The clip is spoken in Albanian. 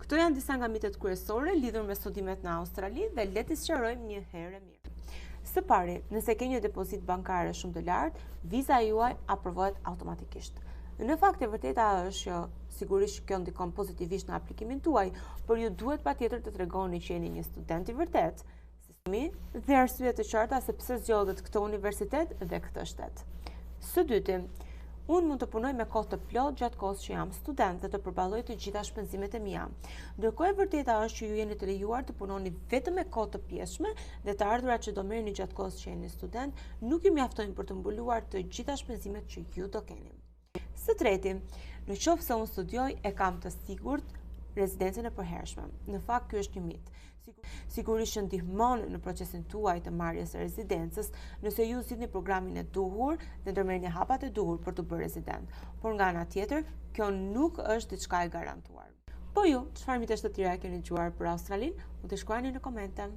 Këto janë disa nga mitet kryesore lidhur me studimet në Australi dhe le t'i sqarojmë një herë mirë. Së pari, nëse ke një depozit bankare shumë të lartë, viza juaj aprovohet automatikisht. Në fakt e vërteta është që sigurisht kjo ndikon pozitivisht në aplikimin tuaj, por ju duhet patjetër të tregoni që jeni një student i vërtet, dhe arsye të qarta se pse zgjodhet këtë universitet dhe këtë shtet. Së dyti, unë mund të punoj me kohë të plot gjatë kohës që jam student dhe të përballoj të gjitha shpenzimet e mia. Ndërkohë e vërteta është që ju jeni të lejuar të punoni vetëm me kohë të pjeshme dhe të ardhurat që do merrni gjatë kohës që jeni student nuk ju mjaftojnë për të mbuluar të gjitha shpenzimet që ju do keni. Së treti, në qoftë se unë studioj e kam të sigurt rezidencën e përhershme. Në fakt ky është një mit. Sigurisht që ndihmon në procesin tuaj të marrjes së rezidencës nëse ju zgjidhni programin e duhur dhe ndërmerrni hapat e duhur për të bërë rezident. Por nga ana tjetër, kjo nuk është diçka e garantuar. Po ju, çfarë mitesh të tjera keni dëgjuar për Australinë? Mund të shkruani në komente.